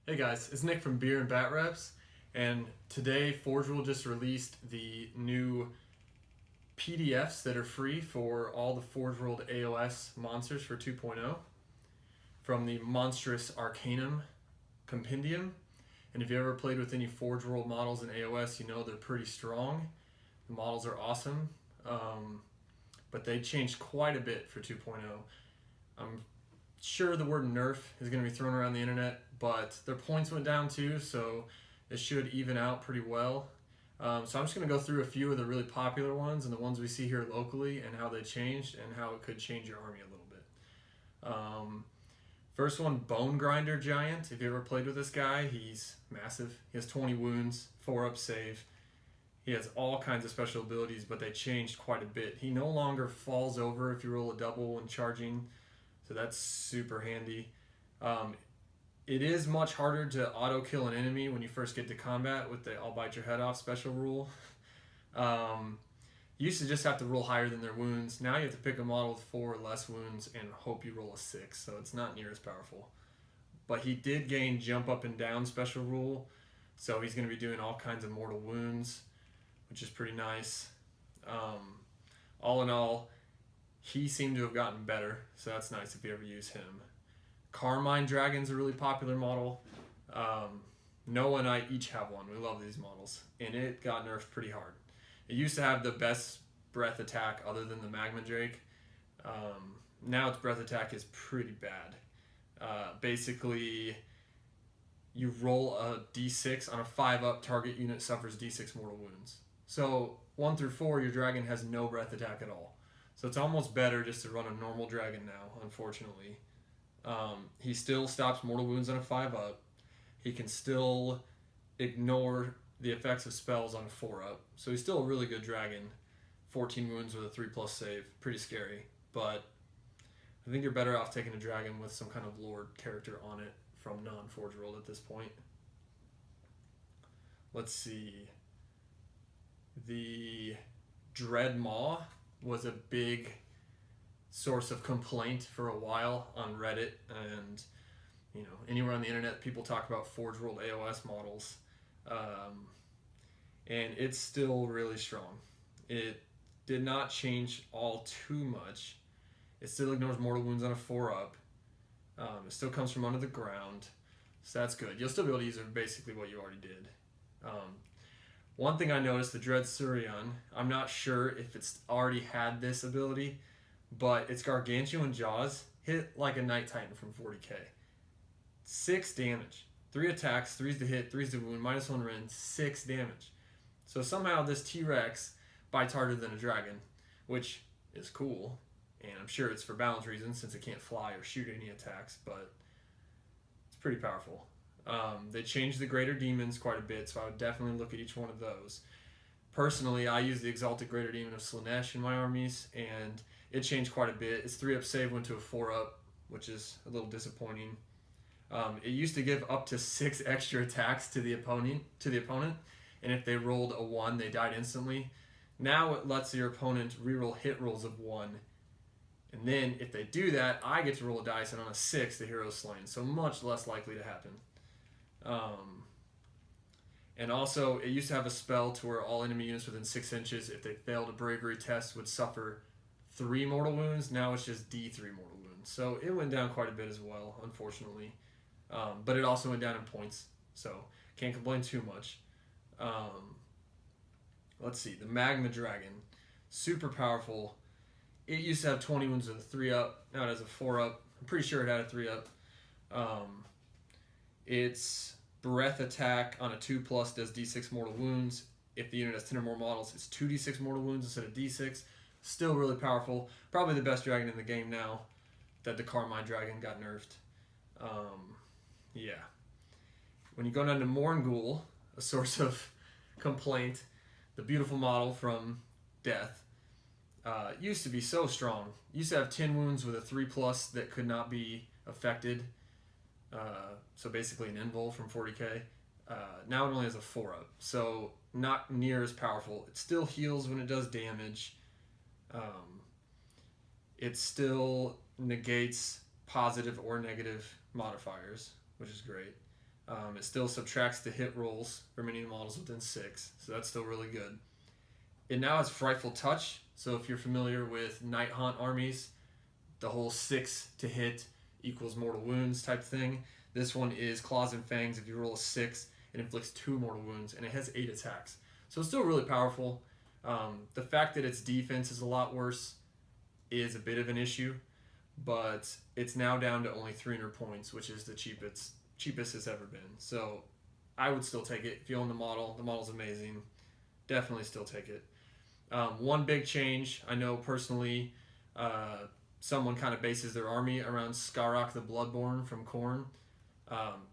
Hey guys, it's Nick from Beer and Bat Reps, and today Forge World just released the new PDFs that are free for all the Forge World AOS monsters for 2.0 from the Monstrous Arcanum Compendium. And if you ever played with any Forge World models in AOS, you know they're pretty strong. The models are awesome, but they changed quite a bit for 2.0. I'm sure the word nerf is going to be thrown around the internet, but their points went down too, so it should even out pretty well. So I'm just going to go through a few of the really popular ones and the ones we see here locally and how they changed and how it could change your army a little bit. First one, Bone Grinder Giant. If you ever played with this guy, he's massive. He has 20 wounds, 4-up save. He has all kinds of special abilities, but they changed quite a bit. He no longer falls over if you roll a double when charging, so that's super handy. It is much harder to auto kill an enemy when you first get to combat with the I'll bite your head off special rule. You used to just have to roll higher than their wounds. Now you have to pick a model with 4 or less wounds and hope you roll a 6, so it's not near as powerful. But he did gain jump up and down special rule, so he's going to be doing all kinds of mortal wounds, which is pretty nice. All in all, he seemed to have gotten better, so that's nice if you ever use him. Carmine Dragon's a really popular model. Noah and I each have one. We love these models, and it got nerfed pretty hard. It used to have the best breath attack other than the Magma Dragon. Now its breath attack is pretty bad. Basically, you roll a d6 on a 5-up, target unit suffers d6 mortal wounds. So 1 through 4, your dragon has no breath attack at all. So it's almost better just to run a normal dragon now, unfortunately. He still stops mortal wounds on a 5-up. He can still ignore the effects of spells on a 4-up. So he's still a really good dragon. 14 wounds with a 3+ save. Pretty scary. But I think you're better off taking a dragon with some kind of Lord character on it from non-Forge World at this point. Let's see. The Dread Maw was a big source of complaint for a while on Reddit, and anywhere on the internet people talk about Forge World AOS models, and it's still really strong. It did not change all too much. It still ignores mortal wounds on a 4-up. It still comes from under the ground, so that's good. You'll still be able to use it basically what you already did. One thing I noticed, the Dread Surion, I'm not sure if it's already had this ability, but its Gargantuan Jaws hit like a Night Titan from 40k. 6 damage. 3 attacks, 3's to hit, 3's to wound, -1 rend, 6 damage. So somehow this T-Rex bites harder than a dragon, which is cool, and I'm sure it's for balance reasons since it can't fly or shoot any attacks, but it's pretty powerful. They changed the Greater Demons quite a bit, so I would definitely look at each one of those. Personally, I use the Exalted Greater Demon of Slaanesh in my armies, and it changed quite a bit. Its 3-up save went to a 4-up, which is a little disappointing. It used to give up to 6 extra attacks to the opponent, and if they rolled a 1, they died instantly. Now it lets your opponent reroll hit rolls of 1, and then if they do that, I get to roll a dice, and on a 6, the hero is slain, so much less likely to happen. And also, it used to have a spell to where all enemy units within 6 inches, if they failed a bravery test, would suffer 3 mortal wounds. Now it's just D3 mortal wounds. So it went down quite a bit as well, unfortunately. But it also went down in points, so can't complain too much. Let's see, the Magma Dragon, super powerful. It used to have 20 wounds with a 3-up. Now it has a 4-up. I'm pretty sure it had a 3-up. Its breath attack on a 2+ does d6 mortal wounds. If the unit has 10 or more models, it's 2d6 mortal wounds instead of d6. Still really powerful. Probably the best dragon in the game now that the Carmine Dragon got nerfed. Yeah. When you go down to Mourning Ghoul, a source of complaint, the beautiful model from Death, used to be so strong. Used to have 10 wounds with a 3+ that could not be affected. So basically an invul from 40k. Now it only has a 4-up, so not near as powerful. It still heals when it does damage. It still negates positive or negative modifiers, which is great. It still subtracts the hit rolls for many models within 6, so that's still really good. It now has Frightful Touch, so if you're familiar with Night Haunt armies, the whole 6 to hit equals mortal wounds type thing. This one is Claws and Fangs. If you roll a 6, it inflicts 2 mortal wounds, and it has 8 attacks. So it's still really powerful. The fact that its defense is a lot worse is a bit of an issue, but it's now down to only 300 points, which is the cheapest it's ever been. So I would still take it. If you own the model's amazing. Definitely still take it. One big change, I know personally, someone kind of bases their army around Skarok the Bloodborne from Khorne.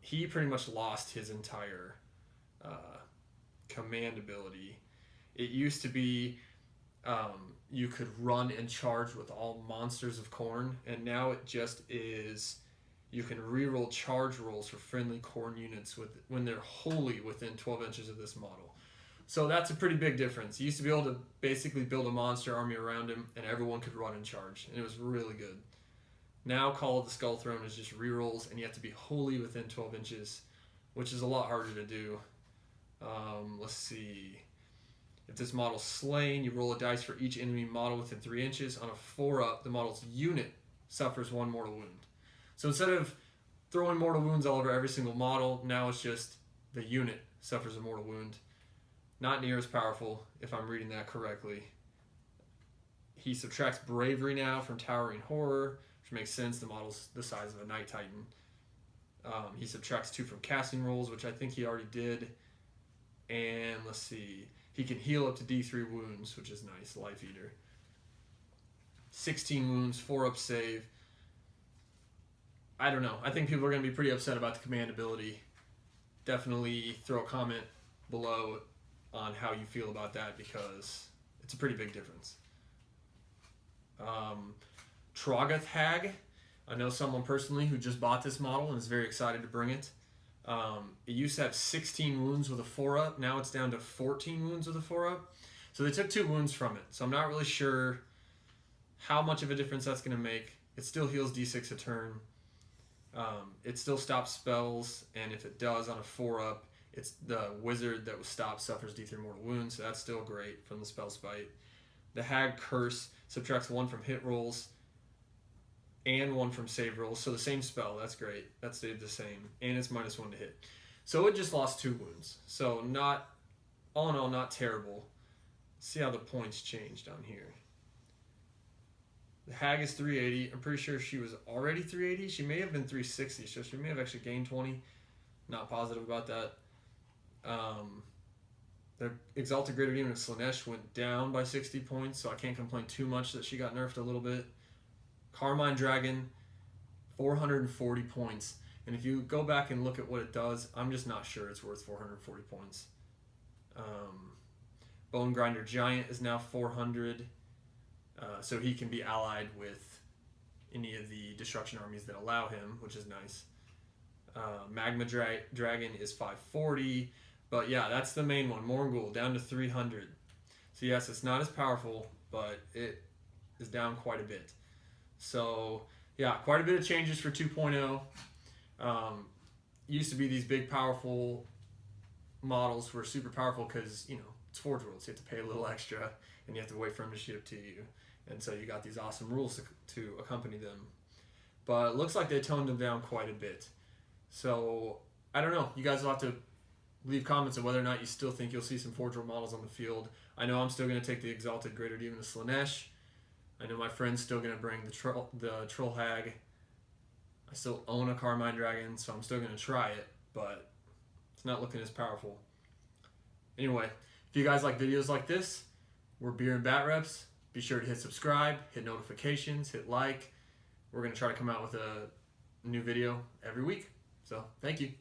He pretty much lost his entire command ability. It used to be you could run and charge with all monsters of Khorne, and now it just is you can reroll charge rolls for friendly Khorne units when they're wholly within 12 inches of this model. So that's a pretty big difference. You used to be able to basically build a monster army around him, and everyone could run and charge, and it was really good. Now Call of the Skull Throne is just rerolls, and you have to be wholly within 12 inches, which is a lot harder to do. Let's see. If this model's slain, you roll a dice for each enemy model within 3 inches. On a 4-up, the model's unit suffers 1 mortal wound. So instead of throwing mortal wounds all over every single model, now it's just the unit suffers a mortal wound. Not near as powerful, if I'm reading that correctly. He subtracts Bravery now from Towering Horror, which makes sense. The model's the size of a Night Titan. He subtracts 2 from Casting Rolls, which I think he already did. And let's see. He can heal up to D3 wounds, which is nice. Life Eater. 16 wounds, 4-up save. I don't know. I think people are going to be pretty upset about the command ability. Definitely throw a comment below on how you feel about that, because it's a pretty big difference. Trogoth Hag. I know someone personally who just bought this model and is very excited to bring it. It used to have 16 wounds with a 4-up. Now it's down to 14 wounds with a 4-up. So they took 2 wounds from it. So I'm not really sure how much of a difference that's going to make. It still heals D6 a turn. It still stops spells, and if it does on a 4-up, it's the wizard that was stopped suffers D3 mortal wounds, so that's still great from the spell spite. The Hag Curse subtracts 1 from hit rolls and 1 from save rolls, so the same spell, that's great. That stayed the same, and it's -1 to hit. So it just lost 2 wounds. So not, all in all, not terrible. Let's see how the points changed down here. The Hag is 380. I'm pretty sure she was already 380. She may have been 360, so she may have actually gained 20. Not positive about that. The Exalted Greater Demon of Slaanesh went down by 60 points, so I can't complain too much that she got nerfed a little bit. Carmine Dragon, 440 points. And if you go back and look at what it does, I'm just not sure it's worth 440 points. Bone Grinder Giant is now 400. So he can be allied with any of the destruction armies that allow him, which is nice. Magma Dragon is 540. But yeah, that's the main one. Mourning Ghoul down to 300. So yes, it's not as powerful, but it is down quite a bit. So yeah, quite a bit of changes for 2.0. Used to be these big powerful models were super powerful because, you know, it's Forge World, so you have to pay a little extra and you have to wait for them to ship to you. And so you got these awesome rules to accompany them. But it looks like they toned them down quite a bit. So I don't know. You guys will have to leave comments on whether or not you still think you'll see some Forge World models on the field. I know I'm still going to take the Exalted Greater Demon of Slaanesh. I know my friend's still going to bring the Troll Hag. I still own a Carmine Dragon, so I'm still going to try it, but it's not looking as powerful. Anyway, if you guys like videos like this, we're Beer and Bat Reps. Be sure to hit subscribe, hit notifications, hit like. We're going to try to come out with a new video every week. So, thank you.